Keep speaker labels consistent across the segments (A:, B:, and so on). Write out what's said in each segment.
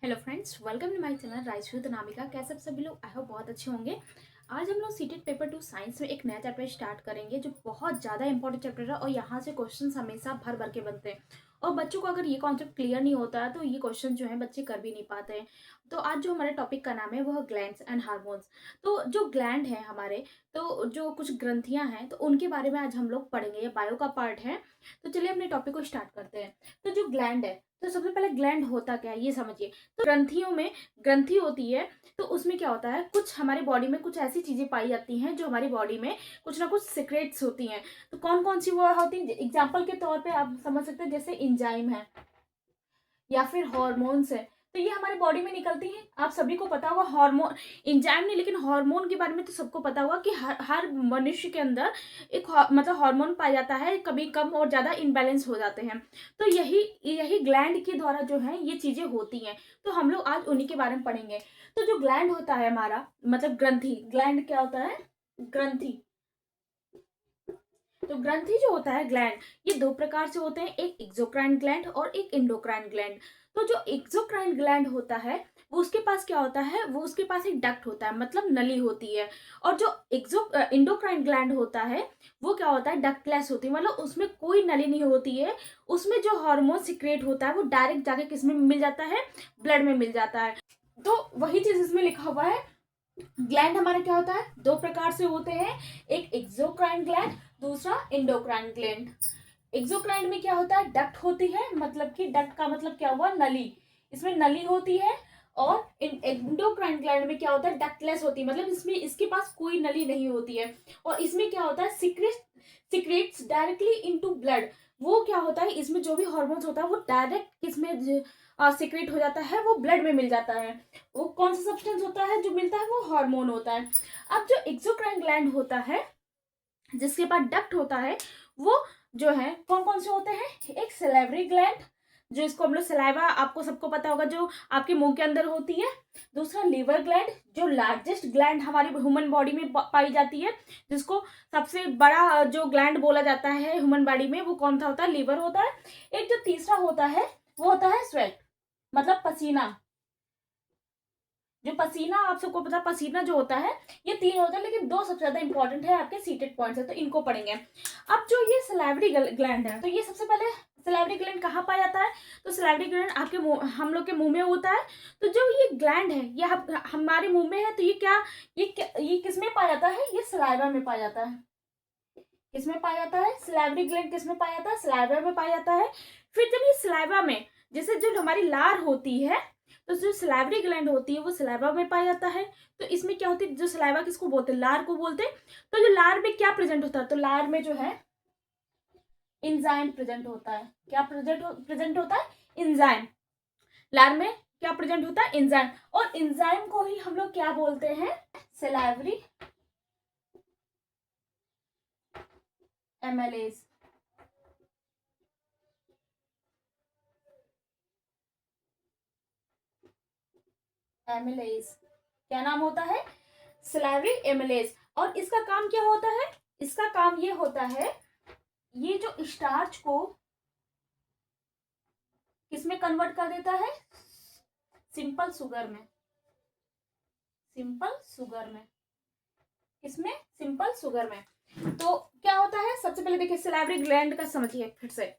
A: Hello friends, welcome to my channel rice with Anamika. कैसे आप सभी लोग? आई होप बहुत अच्छे होंगे। आज हम लोग सीटेड पेपर 2 साइंस में एक नया चैप्टर स्टार्ट करेंगे जो बहुत ज़्यादा इंपॉर्टेंट चैप्टर है और यहाँ से क्वेश्चंस हमेशा भर भर के बनते हैं। और बच्चों को अगर ये कॉन्सेप्ट क्लियर नहीं होता है तो ये क्वेश्चन जो है बच्चे कर भी नहीं पाते हैं। तो आज जो हमारे टॉपिक का नाम है वो है ग्लैंड्स एंड हार्मोन्स। तो जो ग्लैंड है हमारे, तो जो कुछ ग्रंथियाँ हैं तो उनके बारे में आज हम लोग पढ़ेंगे। ये बायो का पार्ट है। तो चलिए अपने टॉपिक को स्टार्ट करते हैं। तो जो ग्लैंड है, तो सबसे पहले ग्लैंड होता क्या है ये समझिए। तो ग्रंथियों में ग्रंथि होती है, तो उसमें क्या होता है, कुछ हमारी बॉडी में कुछ ऐसी चीजें पाई जाती हैं जो हमारी बॉडी में कुछ ना कुछ सीक्रेट्स होती हैं। तो कौन कौन सी वो होती है, एग्जाम्पल के तौर पे आप समझ सकते हैं, जैसे इंजाइम है या फिर हॉर्मोन्स है। तो ये हमारे बॉडी में निकलती हैं। आप सभी को पता होगा हार्मोन, इंजाइम नहीं लेकिन हार्मोन के बारे में तो सबको पता होगा कि हर मनुष्य के अंदर एक मतलब हार्मोन पाया जाता है, कभी कम और ज्यादा इनबैलेंस हो जाते हैं। तो यही यही ग्लैंड के द्वारा जो है ये चीजें होती हैं। तो हम लोग आज उन्हीं के बारे में पढ़ेंगे। तो जो ग्लैंड होता है हमारा, मतलब ग्रंथि, ग्लैंड क्या होता है, ग्रंथि। तो ग्रंथि जो होता है ग्लैंड, ये दो प्रकार से होते हैं, एक एक्सोक्राइन ग्लैंड और एक इंडोक्राइन ग्लैंड। तो जो एक्सोक्राइन ग्लैंड होता है वो उसके पास क्या होता है, वो उसके पास एक डक्ट होता है, मतलब नली होती है। और जो एक्सो इंडोक्राइन ग्लैंड होता है वो क्या होता है, डक्टलेस होती है, मतलब उसमें कोई नली नहीं होती है। उसमें जो हार्मोन सिक्रेट होता है वो डायरेक्ट जाके किस में मिल जाता है, ब्लड में मिल जाता है। तो वही चीज इसमें लिखा हुआ है। ग्लैंड हमारा क्या होता है, दो प्रकार से होते हैं, एक एक्सोक्राइन ग्लैंड, दूसरा इंडोक्राइन ग्लैंड। एक्सोक्राइन में क्या होता है, डक्ट होती है, मतलब कि डक्ट का मतलब क्या हुआ, नली, इसमें नली होती है। और इंडोक्राइन ग्लैंड में क्या होता है, डक्टलेस होती है, मतलब इसमें इसके पास कोई नली नहीं होती है। और इसमें क्या होता है, सिक्रेट्स डायरेक्टली इनटू ब्लड। वो क्या होता है, इसमें जो भी हॉर्मोन्स होता है वो डायरेक्ट किसमें सिक्रेट हो जाता है, वो ब्लड में मिल जाता है। वो कौन सा सब्सटेंस होता है जो मिलता है, वो हार्मोन होता है। अब जो एक्सोक्राइन ग्लैंड होता है जिसके पास डक्ट होता है, वो जो है कौन कौन से होते हैं, एक सलेवरी ग्लैंड, जो इसको हम लोग सलाइवा, आपको सबको पता होगा, जो आपके मुंह के अंदर होती है। दूसरा लीवर ग्लैंड, जो लार्जेस्ट ग्लैंड हमारी ह्यूमन बॉडी में पाई जाती है, जिसको सबसे बड़ा जो ग्लैंड बोला जाता है ह्यूमन बॉडी में, वो कौन सा होता है, लीवर होता है। एक जो तीसरा होता है वो होता है स्वेट, मतलब पसीना। जो पसीना, आप सबको पता, पसीना जो होता है, ये तीन होता है, लेकिन दो सबसे ज्यादा इंपॉर्टेंट है, आपके सीटेड पॉइंट्स है, तो इनको पढ़ेंगे। अब जो ये सलाइवरी ग्लैंड है, तो ये सबसे पहले सलाइवरी ग्लैंड कहाँ पाया जाता है, तो सलाइवरी ग्लैंड आपके मुंह, हम लोग के मुंह में होता है। तो जो ये ग्लैंड है ये हमारे मुंह में है, तो ये किस में पाया जाता है, ये सलाइवा में पाया जाता है। किसमें पाया जाता है, सलाइवरी ग्लैंड किसमें पाया जाता है, सलाइवा में पाया जाता है। फिर जब ये सलाइवा में, जैसे जो हमारी लार होती है, तो जो सलाइवरी ग्लैंड होती है वो सलाइवा में पाया जाता है। तो इसमें क्या होती है, जो सलाइवा किसको बोलते हैं, लार को बोलते हैं। तो जो लार में क्या प्रेजेंट होता है, तो लार में जो है इंजाइम प्रेजेंट होता है। क्या प्रेजेंट होता है, इंजाइम। लार में क्या प्रेजेंट होता है, इंजाइम। और इंजाइम को ही हम लोग क्या बोलते हैं, सलाइवरी एमएलएज। एमिलेज क्या नाम होता है, सलाइवरी एमिलेज। और इसका काम क्या होता है, इसका काम ये होता है, ये जो स्टार्च को किसमें कन्वर्ट कर देता है, सिंपल शुगर में। सिंपल शुगर में, किसमें, सिंपल शुगर में। तो क्या होता है, सबसे पहले देखिए सलाइवरी ग्लैंड का समझिए फिर से।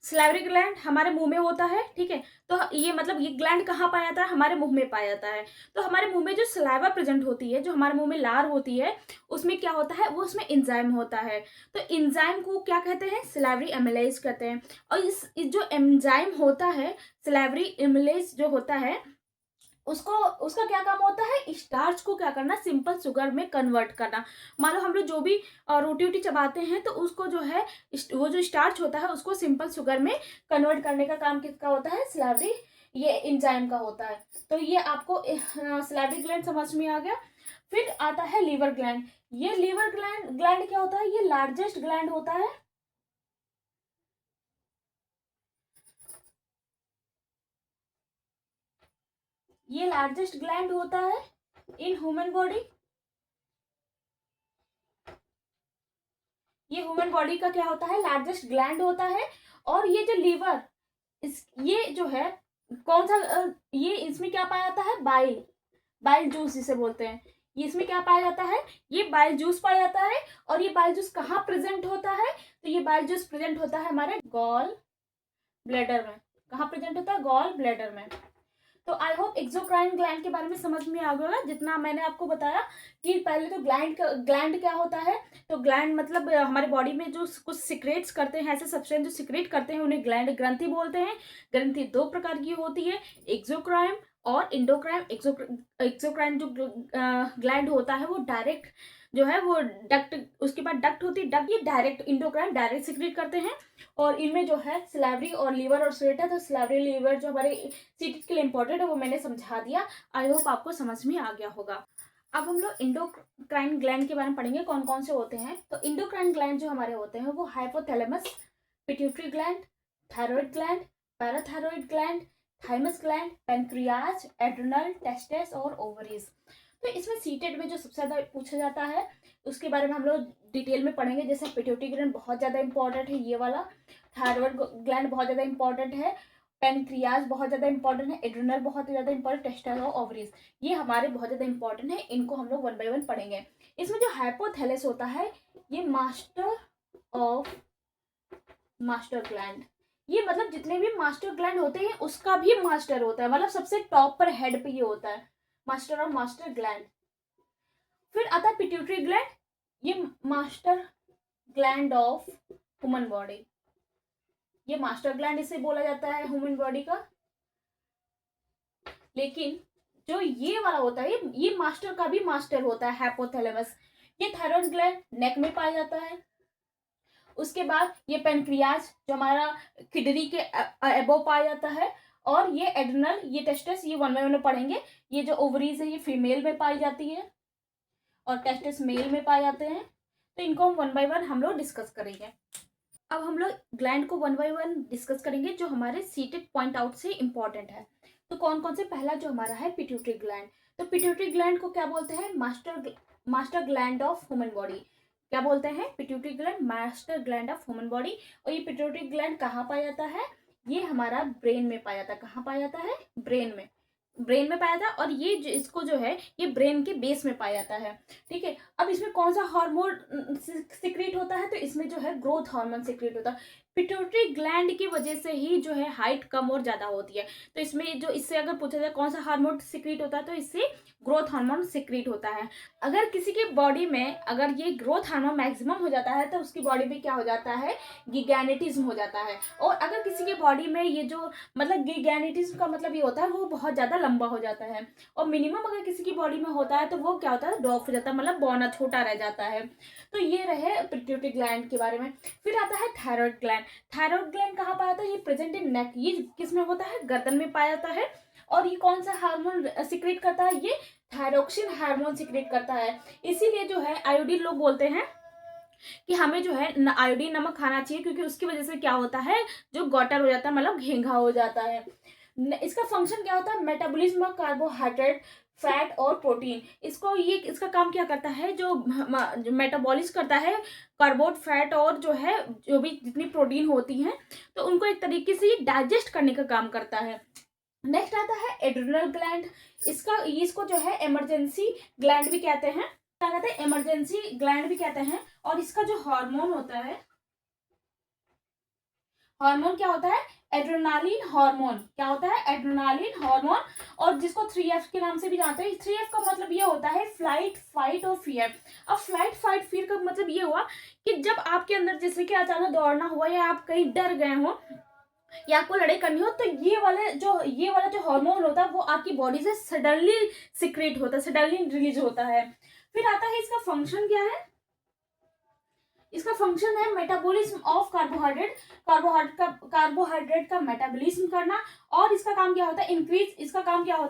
A: सलाइवरी ग्लैंड हमारे मुंह में होता है, ठीक है। तो ये मतलब ये ग्लैंड कहाँ पाया जाता है, हमारे मुंह में पाया जाता है। तो हमारे मुंह में जो सलाइवा प्रेजेंट होती है, जो हमारे मुंह में लार होती है, उसमें क्या होता है, वो उसमें इंजाइम होता है। तो इंजाइम को क्या कहते हैं, सलाइवरी एमिलेज कहते हैं। और इस जो एंजाइम होता है, सलाइवरी एमिलेज जो होता है, उसको, उसका क्या काम होता है, स्टार्च को क्या करना, सिंपल शुगर में कन्वर्ट करना। मान लो हम लोग जो भी रोटी वोटी चबाते हैं, तो उसको जो है, वो जो स्टार्च होता है उसको सिंपल शुगर में कन्वर्ट करने का काम किसका होता है, सलाइवरी, ये एंजाइम का होता है। तो ये आपको सलाइवरी ग्लैंड समझ में आ गया। फिर आता है लीवर ग्लैंड। ये लीवर ग्लैंड ग्लैंड क्या होता है, ये लार्जेस्ट ग्लैंड होता है। ये लार्जेस्ट ग्लैंड होता है इन ह्यूमन बॉडी। ये ह्यूमन बॉडी का क्या होता है, लार्जेस्ट ग्लैंड होता है। और ये जो लीवर, इस ये जो है कौन सा ये इसमें क्या पाया जाता है, बाइल, बाइल जूस जिसे बोलते हैं, ये इसमें क्या पाया जाता है, ये बाइल जूस पाया जाता है। और ये बाइल जूस कहाँ प्रेजेंट होता है, तो ये बाइल जूस प्रेजेंट होता है हमारे गॉल ब्लैडर में। कहाँ प्रेजेंट होता है, गॉल ब्लैडर में। तो आई होप एक्सोक्राइन ग्लैंड के बारे में समझ में आ गया होगा, जितना मैंने आपको बताया कि पहले तो ग्लैंड क्या होता है। तो ग्लैंड मतलब हमारे बॉडी में जो कुछ सिक्रेट्स करते हैं, ऐसे सब्सटेंस जो सिक्रेट करते हैं उन्हें ग्लैंड, ग्रंथि बोलते हैं। ग्रंथि दो प्रकार की होती है, एक्सोक्राइन और इंडोक्राइन। एक्सोक्राइन जो ग्लैंड होता है वो डायरेक्ट जो है वो डक्ट, उसके बाद डक्ट होती है, डक्ट ये डायरेक्ट, इंडोक्राइन डायरेक्ट सिक्रेट करते हैं। और इनमें जो है सिलेवरी और लीवर और स्वेट है। तो सिलेवरी लीवर जो हमारे सीट के लिए इंपॉर्टेंट है वो मैंने समझा दिया। आई होप आपको समझ में आ गया होगा। अब हम लोग इंडोक्राइन ग्लैंड के बारे में पढ़ेंगे, कौन कौन से होते हैं। तो इंडोक्राइन ग्लैंड जो हमारे होते हैं वो hypothalamus, pituitary gland, thyroid gland, parathyroid gland, thymus gland, pancreas, adrenal, tastes और ओवरीज। तो इसमें सीटेड में जो सबसे ज्यादा पूछा जाता है उसके बारे में हम लोग डिटेल में पढ़ेंगे। जैसे पिट्यूटरी ग्लैंड बहुत ज्यादा इंपॉर्टेंट है, ये वाला। थायराइड ग्लैंड बहुत ज्यादा इंपॉर्टेंट है, पेनक्रियाज बहुत ज्यादा इंपॉर्टेंट है, एड्रिनल बहुत ज्यादा इंपॉर्टेंट, टेस्टाइल और ओवरीज ये हमारे बहुत ज्यादा इंपॉर्टेंट है। इनको हम लोग वन बाय वन पढ़ेंगे। इसमें जो हाइपोथैलेस होता है ये मास्टर ग्लैंड, ये मतलब जितने भी मास्टर ग्लैंड होते हैं उसका भी मास्टर होता है, मतलब सबसे टॉप पर, हेड पे ये होता है मास्टर और मास्टर ग्लैंड। फिर आता है पिट्यूटरी ग्लैंड, ये master gland of human body, ये मास्टर ग्लैंड इसे बोला जाता है ह्यूमन बॉडी का। लेकिन जो ये वाला होता है ये मास्टर का भी मास्टर होता है, हाइपोथैलेमस। ये थायराइड ग्लैंड नेक में पाया जाता है। उसके बाद ये पेनक्रियाज जो हमारा किडनी के अबव पाया जाता है। और ये एड्रिनल, ये टेस्टिस, ये वन बाय वन पढ़ेंगे। ये जो ओवरीज है ये फीमेल में पाई जाती है और टेस्टिस मेल में पाए जाते हैं। तो इनको हम वन बाय वन हम लोग डिस्कस करेंगे। अब हम लोग ग्लैंड को वन बाय वन डिस्कस करेंगे जो हमारे सीटेड पॉइंट आउट से इंपॉर्टेंट है। तो कौन कौन से, पहला जो हमारा है पिट्यूटरी ग्लैंड। तो पिट्यूटरी ग्लैंड को क्या बोलते हैं, master gland of human body. क्या बोलते हैं, pituitary gland master gland of human body. और ये पिट्यूटरी ग्लैंड कहाँ पाया जाता है, ये हमारा ब्रेन में पाया जाता है। कहाँ पाया जाता है, ब्रेन में, ब्रेन में पाया था। और ये इसको जो है ये ब्रेन के बेस में पाया जाता है। ठीक है, अब इसमें कौन सा हार्मोन सिक्रेट होता है, तो इसमें जो है ग्रोथ हार्मोन सिक्रेट होता है। पिट्यूटरी ग्लैंड की वजह से ही जो है हाइट कम और ज्यादा होती है। तो इसमें जो, इससे अगर पूछा जाए कौन सा हार्मोन सिक्रेट होता है, तो इससे ग्रोथ हार्मोन सिक्रेट होता है। अगर किसी के बॉडी में अगर ये ग्रोथ हार्मोन मैक्सिमम हो जाता है तो उसकी बॉडी में क्या हो जाता है, गिगैनिटिज्म हो जाता है। और अगर किसी के बॉडी में ये जो मतलब गिगैनिटिज्म का मतलब ये होता है वो बहुत ज्यादा लंबा हो जाता है। और मिनिमम अगर किसी की बॉडी में होता है तो वो क्या होता है, ड्रॉप हो जाता है, मतलब बौना छोटा रह जाता है। तो ये रहे पिट्यूटरी ग्लैंड के बारे में। फिर आता है थायराइड ग्लैंड। थायराइड ग्लैंड कहाँ पाया जाता है, ये प्रेजेंट इन नेक, ये किस में होता है, गर्दन में पाया जाता है। और ये कौन सा हार्मोन सिक्रेट करता है, ये थायरोक्सिन हार्मोन सिक्रेट करता है। इसीलिए जो है आयोडीन लोग बोलते हैं कि हमें जो है आयोडीन नमक खाना चाहिए, क्योंकि उसकी वजह से क्या होता है, जो गॉटर हो जाता है, मतलब घेंघा हो जाता है। इसका फंक्शन क्या होता है, मेटाबॉलिज्म ऑफ कार्बोहाइड्रेट, फैट और प्रोटीन। इसको ये इसका काम क्या करता है, जो मेटाबॉलिज करता है कार्बोट, फैट और जो है जो भी जितनी प्रोटीन होती हैं, तो उनको एक तरीके से ये डाइजेस्ट करने का काम करता है। नेक्स्ट आता है एड्रिनल ग्लैंड। इसको जो है इमरजेंसी ग्लैंड भी कहते हैं, क्या कहते हैं, इमरजेंसी ग्लैंड भी कहते हैं। और इसका जो हार्मोन होता है, हार्मोन क्या होता है, एड्रेनालिन हार्मोन। क्या होता है, एड्रेनालिन हार्मोन। और जिसको 3F के नाम से भी जानते हैं। 3F का मतलब ये होता है फ्लाइट, फाइट और फियर। अब फ्लाइट, फाइट, फियर का मतलब ये हुआ कि जब आपके अंदर जैसे कि अचानक दौड़ना हुआ या आप कहीं डर गए हो या आपको लड़ाई करनी हो, तो ये वाला जो हार्मोन होता है वो आपकी बॉडी से सडनली सिक्रेट होता है, सडनली रिलीज होता है। फिर आता है इसका फंक्शन क्या है, इसका फंक्शन है मेटाबॉलिज्म ऑफ कार्बोहाइड्रेट का मेटाबॉलिज्म करना। और इसका काम क्या होता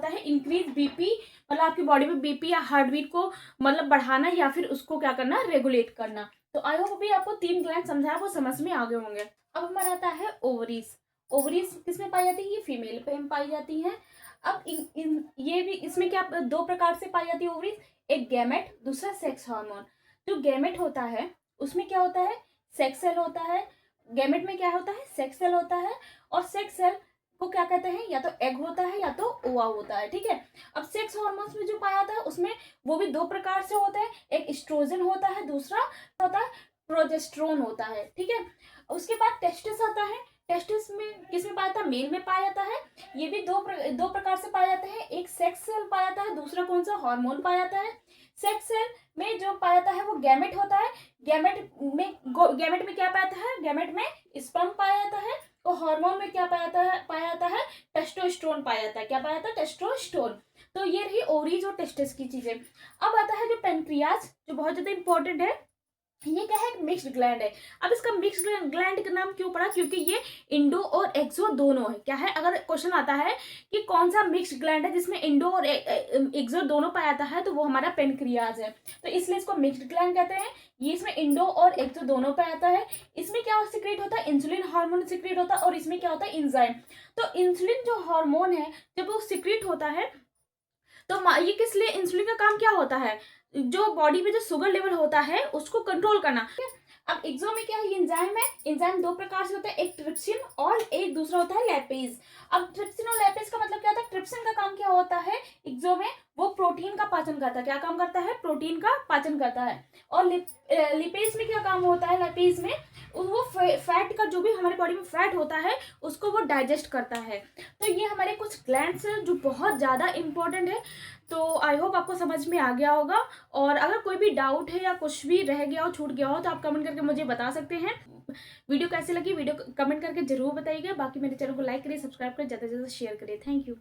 A: है, इंक्रीज बीपी, मतलब आपकी बॉडी में बीपी या हार्ट बीट को मतलब बढ़ाना या फिर उसको क्या करना, रेगुलेट करना। तो आई होप अभी आपको 3 ग्लैंड समझाया वो समझ में आ गए होंगे। अब हमारा आता है ओवरीज। ओवरीज किसमें पाई जाती है, ये फीमेल पे पाई जाती है। अब ये भी इसमें क्या, 2 प्रकार से पाई जाती है ओवरीज, एक गैमेट, दूसरा सेक्स हार्मोन। जो गैमेट होता है उसमें क्या होता है, सेक्स सेल होता है। गैमेट में क्या होता है, सेक्स सेल होता है। और सेक्स सेल को क्या कहते हैं, या तो एग होता है या तो ओवा होता है, ठीक है। अब सेक्स हॉर्मोन्स में जो पाया जाता है उसमें वो भी दो प्रकार से होते हैं, एक एस्ट्रोजन होता है, दूसरा होता है प्रोजेस्टेरोन होता है, ठीक है। उसके बाद टेस्टिस आता है। टेस्टिस में किस में पाया जाता है, मेल में पाया जाता है। ये भी दो प्रकार से पाया जाता है, एक सेक्स सेल पाया जाता है, दूसरा कौन सा, हार्मोन पाया जाता है। सेक्स सेल में जो पाया जाता है वो गैमेट होता है। गैमेट में क्या पाया जाता है, गैमेट में स्पर्म पाया जाता है। और हार्मोन में क्या पाया जाता है टेस्टोस्टेरोन पाया जाता है। क्या पाया जाता है, टेस्टोस्टेरोन। तो ये रही ओवरीज और टेस्टिस की चीजें। अब आता है जो पेनक्रियाज, जो बहुत ज्यादा इंपॉर्टेंट है। ये क्या है, मिक्स्ड ग्लैंड है। अब इसका मिक्स्ड ग्लैंड का नाम क्यों पड़ा, क्योंकि ये इंडो और एक्सो दोनों है। क्या है, अगर क्वेश्चन आता है कि कौन सा मिक्स्ड ग्लैंड है जिसमें इंडो और एक्सो दोनों पाया जाता है, तो वो हमारा पेनक्रियाज है। तो इसलिए इसको मिक्स्ड ग्लैंड कहते हैं। ये इसमें इंडो और एक्सो दोनों पाया जाता है। इसमें क्या सिक्रेट होता है, इंसुलिन हार्मोन सिक्रेट होता है, और इसमें क्या होता है, इंजाइम। तो इंसुलिन जो हार्मोन है जब वो सिक्रेट होता है, तो ये किस लिए, इंसुलिन का काम क्या होता है, जो बॉडी में जो शुगर लेवल होता है उसको कंट्रोल करना। अब एक्सो में क्या है, ये एंजाइम है। एंजाइम दो प्रकार से होता है, एक ट्रिप्सिन और एक दूसरा होता है लैपेज। अब ट्रिप्सिन और लैपेज का मतलब क्या होता है, ट्रिप्सिन का काम क्या होता है एक्सो में, वो प्रोटीन का पाचन करता है। क्या काम करता है, प्रोटीन का पाचन करता है। और लिपेज में क्या काम होता है, लैपेज में वो फैट का, जो भी हमारे बॉडी में फैट होता है उसको वो डाइजेस्ट करता है। तो ये हमारे कुछ ग्लैंड्स हैं जो बहुत ज़्यादा इंपॉर्टेंट है। तो आई होप आपको समझ में आ गया होगा। और अगर कोई भी डाउट है या कुछ भी रह गया हो, छूट गया हो, तो आप कमेंट करके मुझे बता सकते हैं। वीडियो कैसी लगी, वीडियो कमेंट करके जरूर बताइएगा। बाकी मेरे चैनल को लाइक करिए, सब्सक्राइब करिए, ज़्यादा से ज़्यादा शेयर करिए। Thank you.